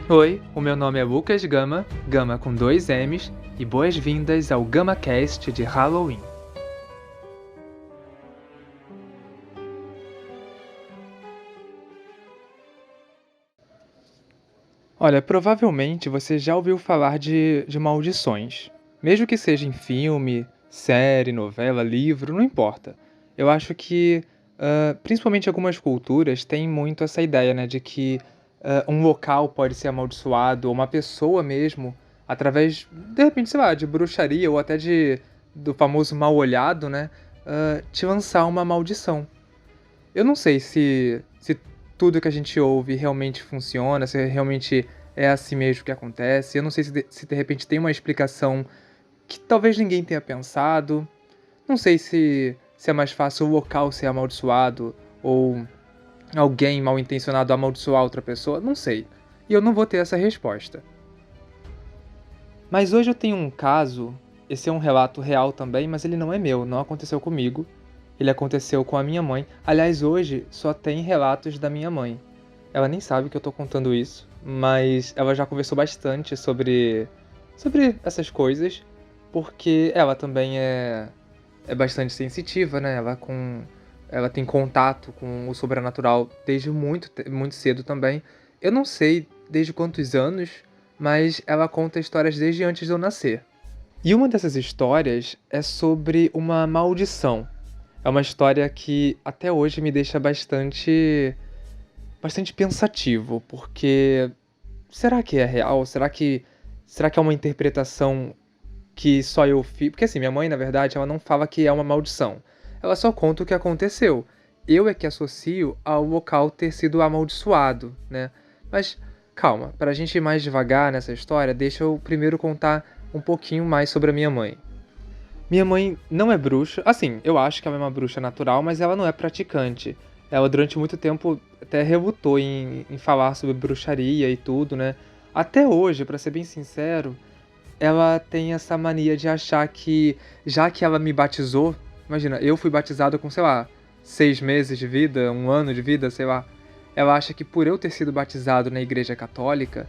Oi, o meu nome é Lucas Gama, Gama com 2 M's, e boas-vindas ao GamaCast de Halloween. Olha, provavelmente você já ouviu falar de maldições. Mesmo que seja em filme, série, novela, livro, não importa. Eu acho que, principalmente algumas culturas, têm muito essa ideia, né, de que um local pode ser amaldiçoado, ou uma pessoa mesmo, através, de repente, sei lá, de bruxaria, ou até do famoso mal-olhado, né, te lançar uma maldição. Eu não sei se tudo que a gente ouve realmente funciona, se realmente é assim mesmo que acontece. Eu não sei se de repente tem uma explicação que talvez ninguém tenha pensado. Não sei se é mais fácil o local ser amaldiçoado ou alguém mal intencionado amaldiçoar outra pessoa. Não sei. E eu não vou ter essa resposta. Mas hoje eu tenho um caso, esse é um relato real também, mas ele não é meu, não aconteceu comigo. Ele aconteceu com a minha mãe. Aliás, hoje só tem relatos da minha mãe. Ela nem sabe que eu tô contando isso, mas ela já conversou bastante sobre essas coisas, porque ela também é bastante sensitiva, né? Ela tem contato com o sobrenatural desde muito cedo também. Eu não sei desde quantos anos, mas ela conta histórias desde antes de eu nascer. E uma dessas histórias é sobre uma maldição. É uma história que até hoje me deixa bastante pensativo, porque será que é real? Será que é uma interpretação que só eu fiz? Porque assim, minha mãe, na verdade, ela não fala que é uma maldição. Ela só conta o que aconteceu. Eu é que associo ao local ter sido amaldiçoado, né? Mas calma, para a gente ir mais devagar nessa história, deixa eu primeiro contar um pouquinho mais sobre a minha mãe. Minha mãe não é bruxa. Assim, eu acho que ela é uma bruxa natural, mas ela não é praticante. Ela, durante muito tempo, até relutou em falar sobre bruxaria e tudo, né? Até hoje, pra ser bem sincero, ela tem essa mania de achar que, já que ela me batizou, imagina, eu fui batizado com, sei lá, 6 meses de vida, 1 ano de vida, sei lá. Ela acha que por eu ter sido batizado na igreja católica,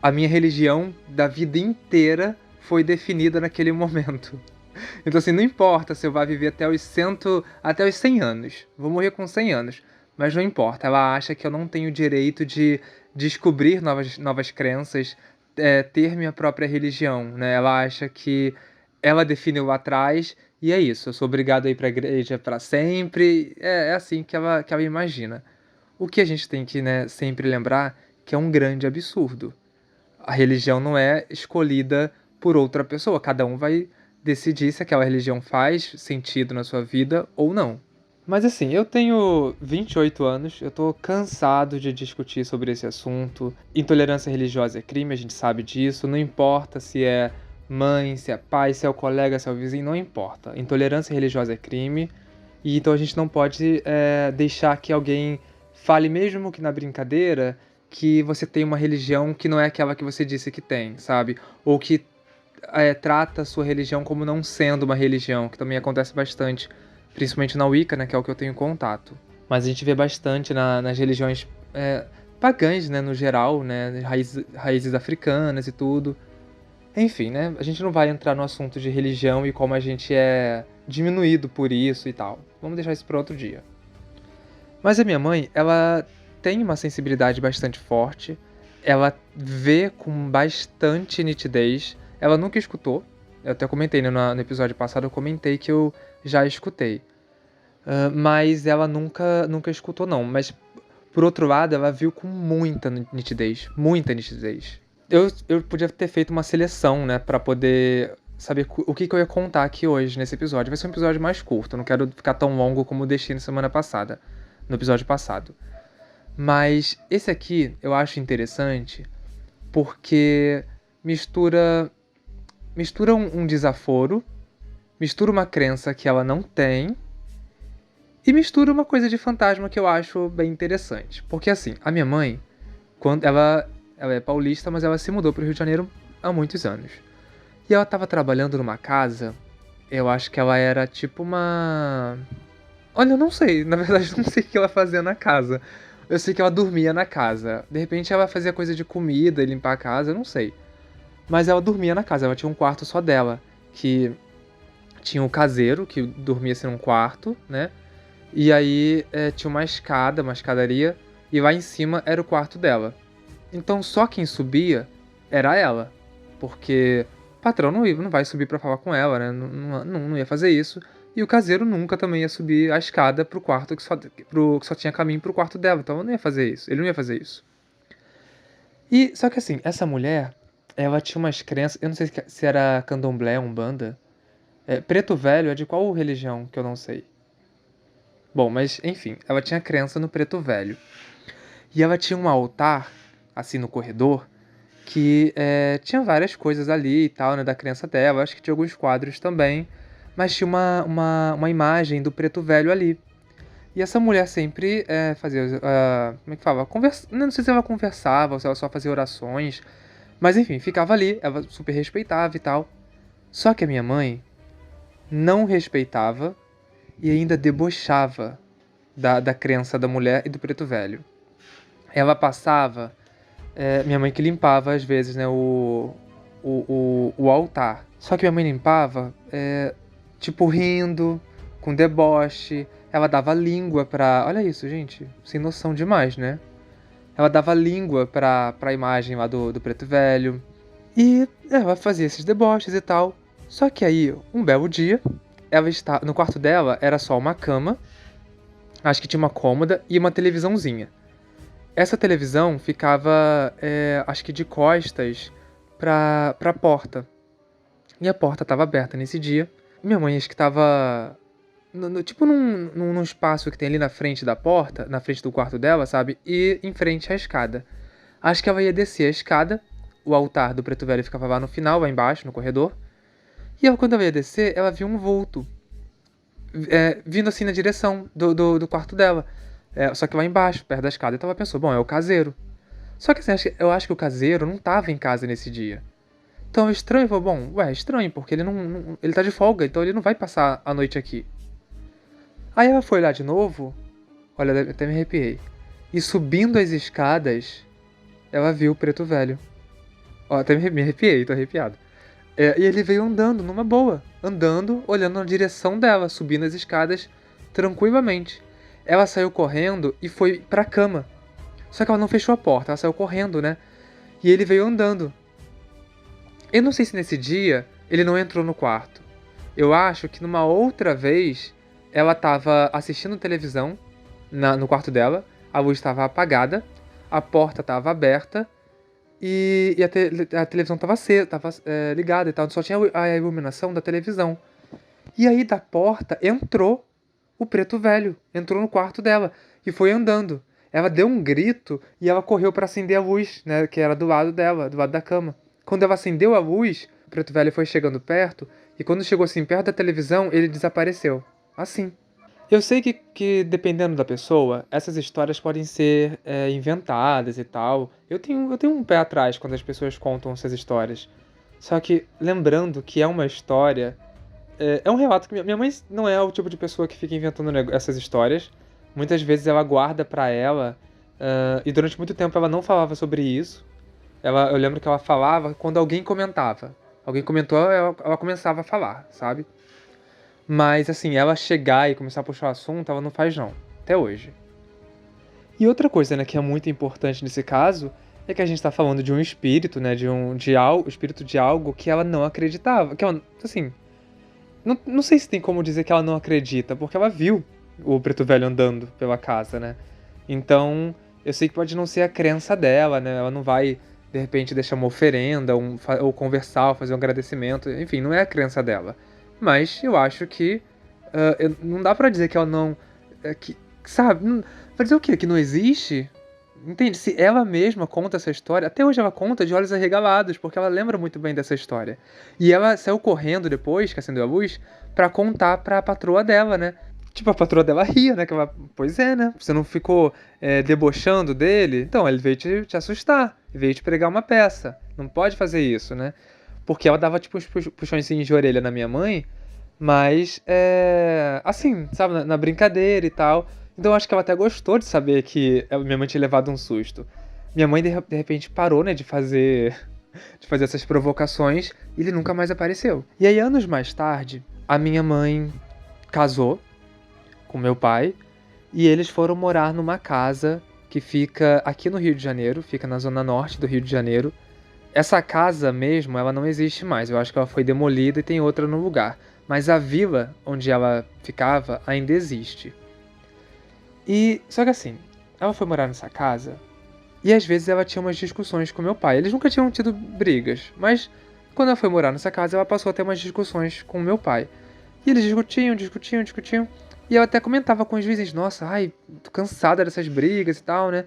a minha religião da vida inteira foi definida naquele momento. Então, assim, não importa se eu vou viver até os 100 anos. Vou morrer com 100 anos. Mas não importa. Ela acha que eu não tenho o direito de descobrir novas crenças, ter minha própria religião, né? Ela acha que ela definiu lá atrás e é isso. Eu sou obrigado a ir pra igreja para sempre. É assim que ela imagina. O que a gente tem que, né, sempre lembrar que é um grande absurdo. A religião não é escolhida por outra pessoa. Cada um vai decidir se aquela religião faz sentido na sua vida ou não. Mas assim, eu tenho 28 anos, eu tô cansado de discutir sobre esse assunto. Intolerância religiosa é crime, a gente sabe disso. Não importa se é mãe, se é pai, se é o colega, se é o vizinho, não importa. Intolerância religiosa é crime. E então a gente não pode deixar que alguém fale, mesmo que na brincadeira, que você tem uma religião que não é aquela que você disse que tem, sabe? Ou que trata a sua religião como não sendo uma religião, que também acontece bastante, principalmente na Wicca, né, que é o que eu tenho contato. Mas a gente vê bastante nas religiões pagãs, né, no geral, né, raízes africanas e tudo. Enfim, né, a gente não vai entrar no assunto de religião e como a gente é diminuído por isso e tal. Vamos deixar isso para outro dia. Mas a minha mãe, ela tem uma sensibilidade bastante forte, ela vê com bastante nitidez, ela nunca escutou, eu até comentei, né, no episódio passado, eu comentei que eu já escutei. Mas ela nunca escutou não, mas por outro lado, ela viu com muita nitidez, muita nitidez. Eu podia ter feito uma seleção, né, pra poder saber o que eu ia contar aqui hoje nesse episódio. Vai ser um episódio mais curto, eu não quero ficar tão longo como eu deixei na semana passada, no episódio passado. Mas esse aqui eu acho interessante porque mistura um desaforo, mistura uma crença que ela não tem e mistura uma coisa de fantasma que eu acho bem interessante. Porque assim, a minha mãe, quando ela é paulista, mas ela se mudou para o Rio de Janeiro há muitos anos. E ela estava trabalhando numa casa, eu acho que ela era tipo uma... Olha, eu não sei, na verdade eu não sei o que ela fazia na casa. Eu sei que ela dormia na casa. De repente ela fazia coisa de comida e limpar a casa, eu não sei. Mas ela dormia na casa, ela tinha um quarto só dela. Que tinha o caseiro, que dormia assim num quarto, né? E aí tinha uma escadaria, e lá em cima era o quarto dela. Então só quem subia era ela. Porque o patrão não vai subir pra falar com ela, né? Não ia fazer isso. E o caseiro nunca também ia subir a escada pro quarto que só tinha caminho pro quarto dela. Então eu não ia fazer isso. Ele não ia fazer isso. E só que assim, essa mulher, ela tinha umas crenças. Eu não sei se era candomblé, umbanda. Preto Velho é de qual religião que eu não sei. Bom, mas enfim, ela tinha crença no Preto Velho. E ela tinha um altar, assim no corredor, que tinha várias coisas ali e tal, né, da crença dela. Acho que tinha alguns quadros também. Mas tinha uma imagem do Preto Velho ali. E essa mulher sempre fazia. Como é que fala? Não sei se ela conversava ou se ela só fazia orações. Mas enfim, ficava ali. Ela super respeitava e tal. Só que a minha mãe não respeitava e ainda debochava da crença da mulher e do Preto Velho. Ela passava. Minha mãe que limpava às vezes, né? O altar. Só que minha mãe limpava, tipo, rindo, com deboche. Ela dava língua pra. Olha isso, gente. Sem noção demais, né? Ela dava língua pra imagem lá do Preto Velho. E ela fazia esses deboches e tal. Só que aí, um belo dia, ela está. No quarto dela era só uma cama. Acho que tinha uma cômoda e uma televisãozinha. Essa televisão ficava, acho que de costas pra porta. E a porta estava aberta nesse dia. Minha mãe acho que estava tipo num espaço que tem ali na frente da porta, na frente do quarto dela, sabe? E em frente à escada. Acho que ela ia descer a escada, o altar do Preto Velho ficava lá no final, lá embaixo, no corredor. E ela, quando ela ia descer, ela viu um vulto vindo assim na direção do quarto dela. Só que lá embaixo, perto da escada. Então ela pensou, bom, é o caseiro. Só que assim, eu acho que o caseiro não tava em casa nesse dia. Então é estranho, falou, bom, é estranho, porque ele ele tá de folga, então ele não vai passar a noite aqui. Aí ela foi lá de novo, olha, até me arrepiei. E subindo as escadas, ela viu o Preto Velho. Ó, até me arrepiei, tô arrepiado. E ele veio andando, numa boa. Andando, olhando na direção dela, subindo as escadas tranquilamente. Ela saiu correndo e foi pra cama. Só que ela não fechou a porta, ela saiu correndo, né? E ele veio andando. Eu não sei se nesse dia ele não entrou no quarto. Eu acho que numa outra vez ela tava assistindo televisão no quarto dela, a luz estava apagada, a porta estava aberta e a televisão estava ligada e tal, só tinha a iluminação da televisão. E aí da porta entrou o Preto Velho, entrou no quarto dela e foi andando. Ela deu um grito e ela correu para acender a luz, né, que era do lado dela, do lado da cama. Quando ela acendeu a luz, o Preto Velho foi chegando perto e quando chegou assim perto da televisão, ele desapareceu. Assim. Eu sei que dependendo da pessoa, essas histórias podem ser inventadas e tal. Eu tenho um pé atrás quando as pessoas contam essas histórias. Só que lembrando que é uma história. É um relato que minha mãe não é o tipo de pessoa que fica inventando essas histórias. Muitas vezes ela guarda pra ela. E durante muito tempo ela não falava sobre isso. Eu lembro que ela falava quando alguém comentava. Alguém comentou, ela começava a falar, sabe? Mas assim, ela chegar e começar a puxar o assunto, ela não faz não. Até hoje. E outra coisa, né, que é muito importante nesse caso, é que a gente tá falando de um espírito, né, espírito de algo que ela não acreditava. Que ela, assim, não sei se tem como dizer que ela não acredita, porque ela viu o Preto Velho andando pela casa, né? Então, eu sei que pode não ser a crença dela, né? Ela não vai, de repente, deixar uma oferenda, ou conversar, ou fazer um agradecimento. Enfim, não é a crença dela. Mas eu acho que não dá pra dizer que ela não... sabe? Pra dizer o quê? Que não existe? Entende? Se ela mesma conta essa história, até hoje ela conta de olhos arregalados, porque ela lembra muito bem dessa história. E ela saiu correndo depois, que acendeu a luz, pra contar pra patroa dela, né? Tipo, a patroa dela ria, né? Que ela, pois é, né? Você não ficou debochando dele? Então, ele veio te assustar, veio te pregar uma peça. Não pode fazer isso, né? Porque ela dava, tipo, uns puxões de orelha na minha mãe, mas, assim, sabe? Na brincadeira e tal. Então eu acho que ela até gostou de saber que a minha mãe tinha levado um susto. Minha mãe de repente parou, né, de fazer essas provocações e ele nunca mais apareceu. E aí anos mais tarde, a minha mãe casou com meu pai e eles foram morar numa casa que fica aqui no Rio de Janeiro, fica na zona norte do Rio de Janeiro. Essa casa mesmo, ela não existe mais. Eu acho que ela foi demolida e tem outra no lugar. Mas a vila onde ela ficava ainda existe. E só que assim, ela foi morar nessa casa e às vezes ela tinha umas discussões com meu pai. Eles nunca tinham tido brigas, mas quando ela foi morar nessa casa, ela passou a ter umas discussões com meu pai. E eles discutiam. E eu até comentava com os vizinhos, nossa, ai, tô cansada dessas brigas e tal, né?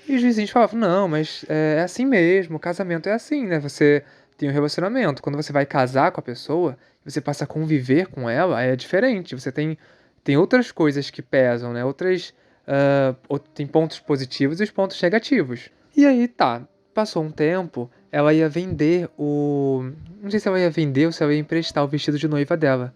E os vizinhos falavam, não, mas é assim mesmo, o casamento é assim, né? Você tem um relacionamento. Quando você vai casar com a pessoa, você passa a conviver com ela, é diferente. Você tem outras coisas que pesam, né? Tem pontos positivos e os pontos negativos. E aí, tá, passou um tempo, ela ia vender o... Não sei se ela ia vender ou se ela ia emprestar o vestido de noiva dela.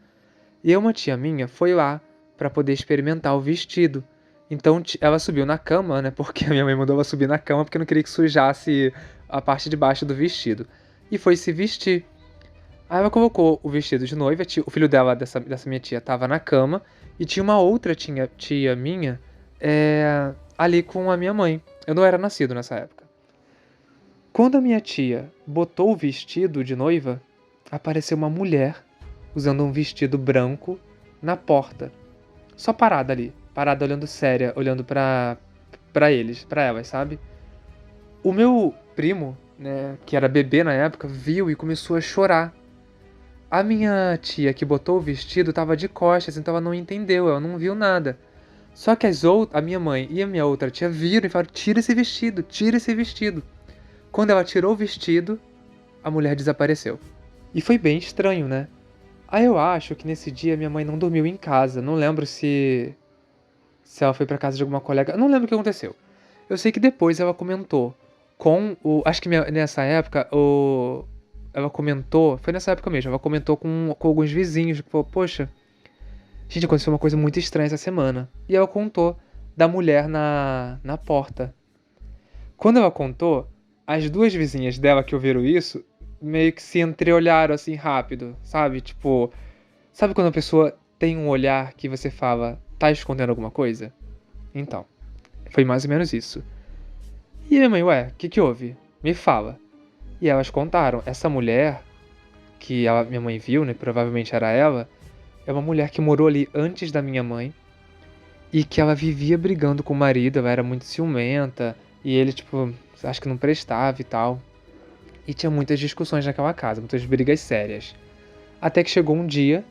E uma tia minha foi lá pra poder experimentar o vestido. Então ela subiu na cama, né? Porque a minha mãe mandou ela subir na cama porque não queria que sujasse a parte de baixo do vestido. E foi se vestir. Aí ela colocou o vestido de noiva, o filho dela, dessa minha tia, tava na cama, e tinha uma outra tia minha ali com a minha mãe. Eu não era nascido nessa época. Quando a minha tia botou o vestido de noiva, apareceu uma mulher usando um vestido branco na porta. Só parada ali, parada olhando séria, olhando pra elas, sabe? O meu primo, né, que era bebê na época, viu e começou a chorar. A minha tia que botou o vestido tava de costas, então ela não entendeu, ela não viu nada. Só que a minha mãe e a minha outra tia viram e falaram, tira esse vestido, tira esse vestido. Quando ela tirou o vestido, a mulher desapareceu. E foi bem estranho, né? Aí eu acho que nesse dia minha mãe não dormiu em casa. Não lembro se ela foi pra casa de alguma colega. Não lembro o que aconteceu. Eu sei que depois ela comentou com o... Acho que nessa época, ela comentou... Foi nessa época mesmo. Ela comentou com alguns vizinhos. Falou, poxa, gente, aconteceu uma coisa muito estranha essa semana. E ela contou da mulher na porta. Quando ela contou, as duas vizinhas dela que ouviram isso meio que se entreolharam assim rápido, sabe? Tipo, sabe quando a pessoa tem um olhar que você fala, tá escondendo alguma coisa? Então, foi mais ou menos isso. E minha mãe, ué, o que houve? Me fala. E elas contaram, essa mulher que minha mãe viu, né, provavelmente era ela, é uma mulher que morou ali antes da minha mãe e que ela vivia brigando com o marido, ela era muito ciumenta e ele, tipo, acho que não prestava e tal. E tinha muitas discussões naquela casa, muitas brigas sérias. Até que chegou um dia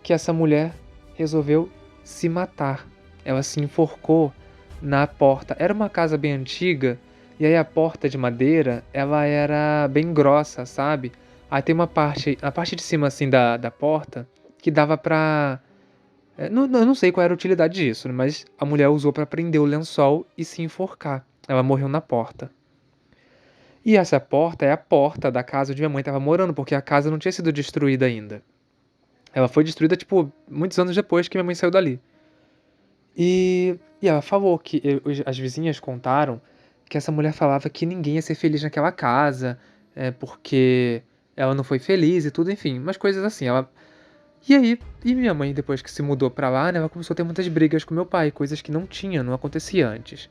que essa mulher resolveu se matar. Ela se enforcou na porta. Era uma casa bem antiga, e aí a porta de madeira, ela era bem grossa, sabe? Aí tem a parte de cima assim da porta, que dava pra... eu não sei qual era a utilidade disso, né? Mas a mulher usou pra prender o lençol e se enforcar. Ela morreu na porta. E essa porta é a porta da casa onde minha mãe estava morando, porque a casa não tinha sido destruída ainda. Ela foi destruída, tipo, muitos anos depois que minha mãe saiu dali. E ela falou que as vizinhas contaram que essa mulher falava que ninguém ia ser feliz naquela casa, porque ela não foi feliz e tudo, enfim, umas coisas assim. E minha mãe, depois que se mudou pra lá, né, ela começou a ter muitas brigas com meu pai, coisas que não acontecia antes.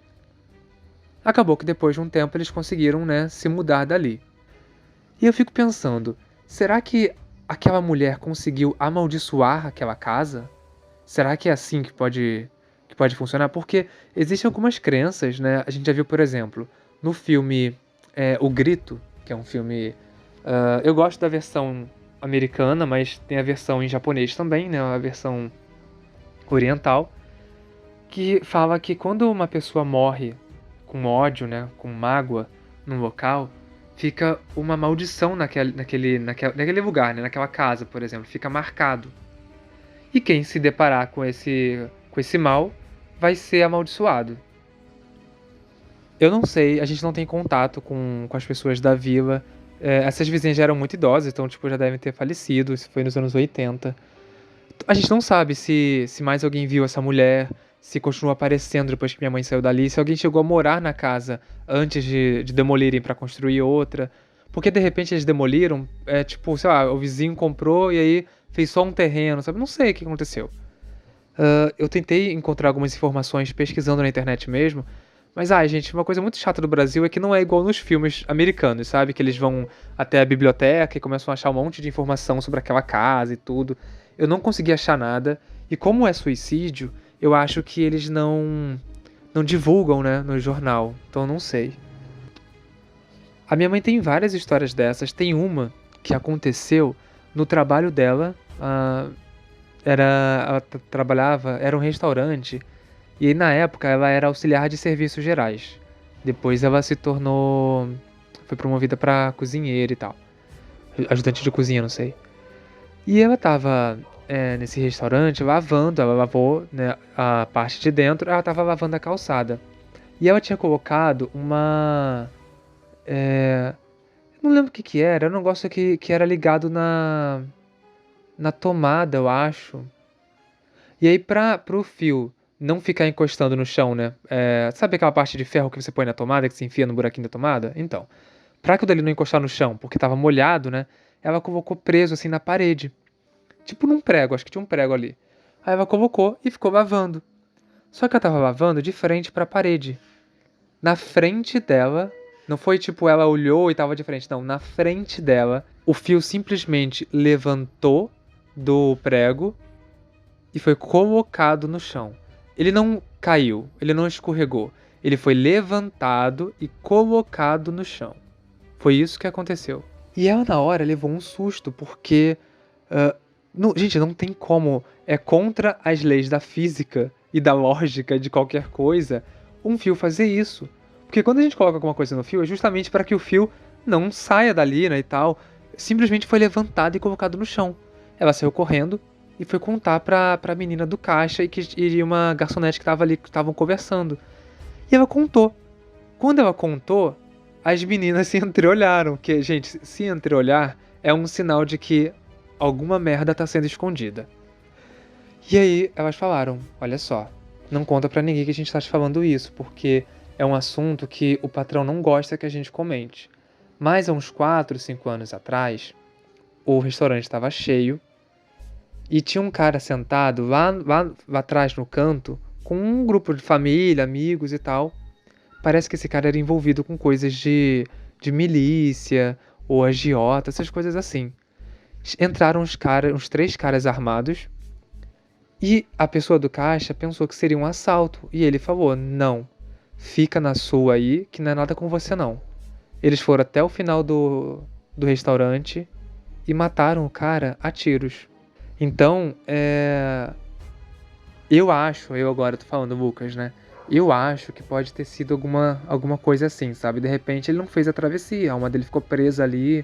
Acabou que depois de um tempo eles conseguiram, né, se mudar dali. E eu fico pensando, será que aquela mulher conseguiu amaldiçoar aquela casa? Será que é assim que pode funcionar? Porque existem algumas crenças, né? A gente já viu, por exemplo, no filme O Grito, que é um filme... eu gosto da versão americana, mas tem a versão em japonês também, né? A versão oriental, que fala que quando uma pessoa morre com ódio, né? Com mágoa num local, fica uma maldição naquele lugar, né? Naquela casa, por exemplo, fica marcado. E quem se deparar com esse mal vai ser amaldiçoado. Eu não sei, a gente não tem contato com as pessoas da vila. Essas vizinhas já eram muito idosas, então tipo, já devem ter falecido, isso foi nos anos 80. A gente não sabe se mais alguém viu essa mulher, se continuou aparecendo depois que minha mãe saiu dali, se alguém chegou a morar na casa antes de demolirem pra construir outra. Porque de repente eles demoliram, tipo, sei lá, o vizinho comprou e aí fez só um terreno, sabe? Não sei o que aconteceu. Eu tentei encontrar algumas informações pesquisando na internet mesmo, mas, ai, gente, uma coisa muito chata do Brasil é que não é igual nos filmes americanos, sabe? Que eles vão até a biblioteca e começam a achar um monte de informação sobre aquela casa e tudo. Eu não consegui achar nada, e como é suicídio, eu acho que eles não divulgam, né, no jornal, então eu não sei. A minha mãe tem várias histórias dessas, tem uma que aconteceu no trabalho dela, ela trabalhava, era um restaurante. E aí, na época, ela era auxiliar de serviços gerais. Depois ela se tornou. Foi promovida pra cozinheira e tal. Ajudante de cozinha, não sei. E ela tava nesse restaurante lavando, ela lavou, né, a parte de dentro, ela tava lavando a calçada. E ela tinha colocado uma. Eu não lembro o que que era um negócio que era ligado na tomada, eu acho. E aí, pro fio não ficar encostando no chão, né? Sabe aquela parte de ferro que você põe na tomada, que se enfia no buraquinho da tomada? Então, pra aquilo dali não encostar no chão, porque tava molhado, né? Ela colocou preso assim na parede. Tipo num prego, acho que tinha um prego ali. Aí ela colocou e ficou lavando. Só que ela tava lavando de frente pra parede. Na frente dela, não foi tipo ela olhou e tava de frente, não. Na frente dela, o fio simplesmente levantou do prego e foi colocado no chão. Ele não caiu, ele não escorregou. Ele foi levantado e colocado no chão. Foi isso que aconteceu. E ela, na hora, levou um susto, porque. Gente, não tem como. É contra as leis da física e da lógica de qualquer coisa um fio fazer isso. Porque quando a gente coloca alguma coisa no fio, é justamente para que o fio não saia dali, né, e tal. Simplesmente foi levantado e colocado no chão. Ela saiu correndo e foi contar pra menina do caixa e uma garçonete que tava ali, que estavam conversando. E ela contou. Quando ela contou, as meninas se entreolharam. Que, gente, se entreolhar é um sinal de que alguma merda tá sendo escondida. E aí elas falaram, olha só, não conta pra ninguém que a gente tá te falando isso, porque é um assunto que o patrão não gosta que a gente comente. Mas há uns 4, 5 anos atrás, o restaurante estava cheio e tinha um cara sentado lá atrás no canto com um grupo de família, amigos e tal. Parece que esse cara era envolvido com coisas de milícia ou agiota, essas coisas assim. Entraram uns 3 caras armados e a pessoa do caixa pensou que seria um assalto. E ele falou, não, fica na sua aí que não é nada com você não. Eles foram até o final do restaurante e mataram o cara a tiros. Então, eu agora tô falando, Lucas, né? Eu acho que pode ter sido alguma coisa assim, sabe? De repente ele não fez a travessia, a alma dele ficou presa ali.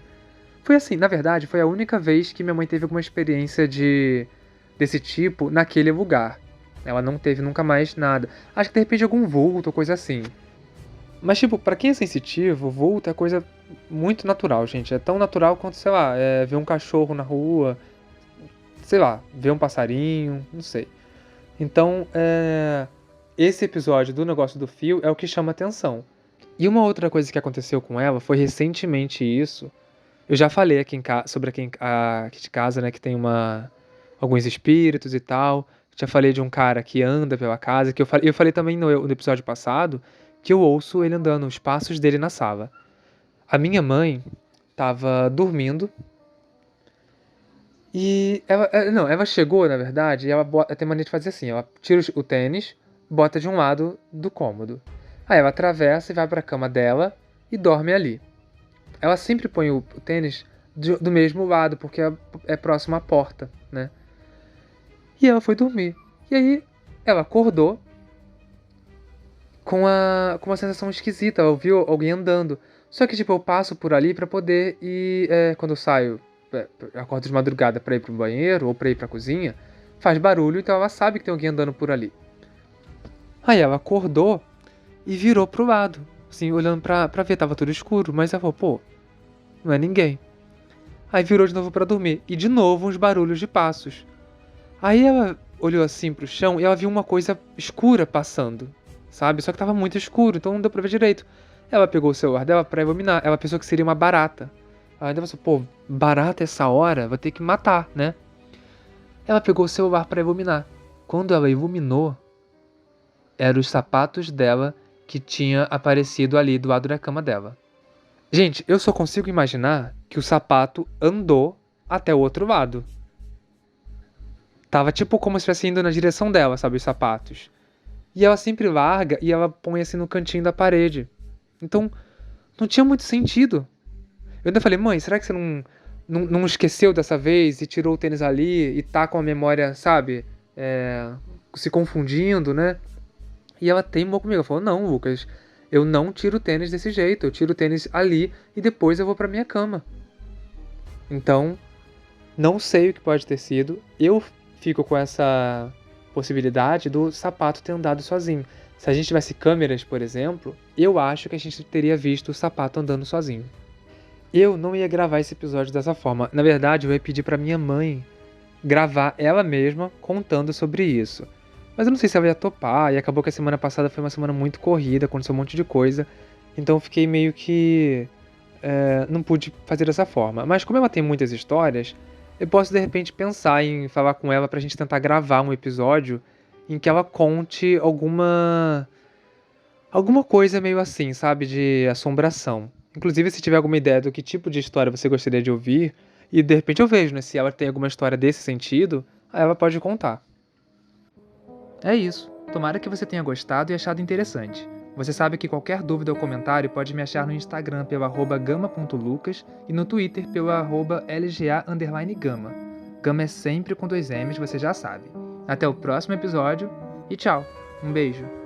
Foi assim, na verdade, foi a única vez que minha mãe teve alguma experiência desse tipo naquele lugar. Ela não teve nunca mais nada. Acho que de repente algum vulto ou coisa assim. Mas, tipo, pra quem é sensitivo, vulto é coisa muito natural, gente. É tão natural quanto, sei lá, ver um cachorro na rua, sei lá, ver um passarinho, não sei. Então, esse episódio do negócio do fio é o que chama atenção. E uma outra coisa que aconteceu com ela foi recentemente isso. Eu já falei aqui sobre aqui de casa, né, que tem alguns espíritos e tal. Já falei de um cara que anda pela casa, que eu falei também no episódio passado que eu ouço ele andando, os passos dele na sala. A minha mãe tava dormindo e ela chegou, na verdade, e ela tem mania de fazer assim, ela tira o tênis, bota de um lado do cômodo. Aí ela atravessa e vai pra cama dela e dorme ali. Ela sempre põe o tênis do mesmo lado, porque é próximo à porta, né? E ela foi dormir. E aí ela acordou com uma sensação esquisita, ela ouviu alguém andando. Só que, tipo, eu passo por ali pra poder ir, quando eu saio, acordo de madrugada pra ir pro banheiro ou pra ir pra cozinha, faz barulho, então ela sabe que tem alguém andando por ali. Aí ela acordou e virou pro lado, assim, olhando pra ver, tava tudo escuro, mas ela falou, pô, não é ninguém. Aí virou de novo pra dormir, e de novo uns barulhos de passos. Aí ela olhou assim pro chão e ela viu uma coisa escura passando, sabe? Só que tava muito escuro, então não deu pra ver direito. Ela pegou o celular dela pra iluminar. Ela pensou que seria uma barata. Ela ainda pensou, pô, barata essa hora? Vou ter que matar, né? Ela pegou o celular pra iluminar. Quando ela iluminou, eram os sapatos dela que tinha aparecido ali do lado da cama dela. Gente, eu só consigo imaginar que o sapato andou até o outro lado. Tava tipo como se estivesse indo na direção dela, sabe, os sapatos. E ela sempre larga e ela põe assim no cantinho da parede. Então, não tinha muito sentido. Eu ainda falei, mãe, será que você não esqueceu dessa vez e tirou o tênis ali e tá com a memória, sabe, se confundindo, né? E ela teimou comigo. Ela falou, não, Lucas, eu não tiro o tênis desse jeito. Eu tiro o tênis ali e depois eu vou pra minha cama. Então, não sei o que pode ter sido. Eu fico com essa possibilidade do sapato ter andado sozinho. Se a gente tivesse câmeras, por exemplo, eu acho que a gente teria visto o sapato andando sozinho. Eu não ia gravar esse episódio dessa forma. Na verdade, eu ia pedir pra minha mãe gravar ela mesma contando sobre isso. Mas eu não sei se ela ia topar, e acabou que a semana passada foi uma semana muito corrida, aconteceu um monte de coisa. Então eu fiquei meio que não pude fazer dessa forma. Mas como ela tem muitas histórias, eu posso de repente pensar em falar com ela pra gente tentar gravar um episódio em que ela conte alguma coisa meio assim, sabe, de assombração. Inclusive, se tiver alguma ideia do que tipo de história você gostaria de ouvir, e de repente eu vejo, né, se ela tem alguma história desse sentido, aí ela pode contar. É isso. Tomara que você tenha gostado e achado interessante. Você sabe que qualquer dúvida ou comentário pode me achar no Instagram pelo @gama.lucas e no Twitter pelo @lga_gama. Gama é sempre com 2 M's, você já sabe. Até o próximo episódio e tchau. Um beijo.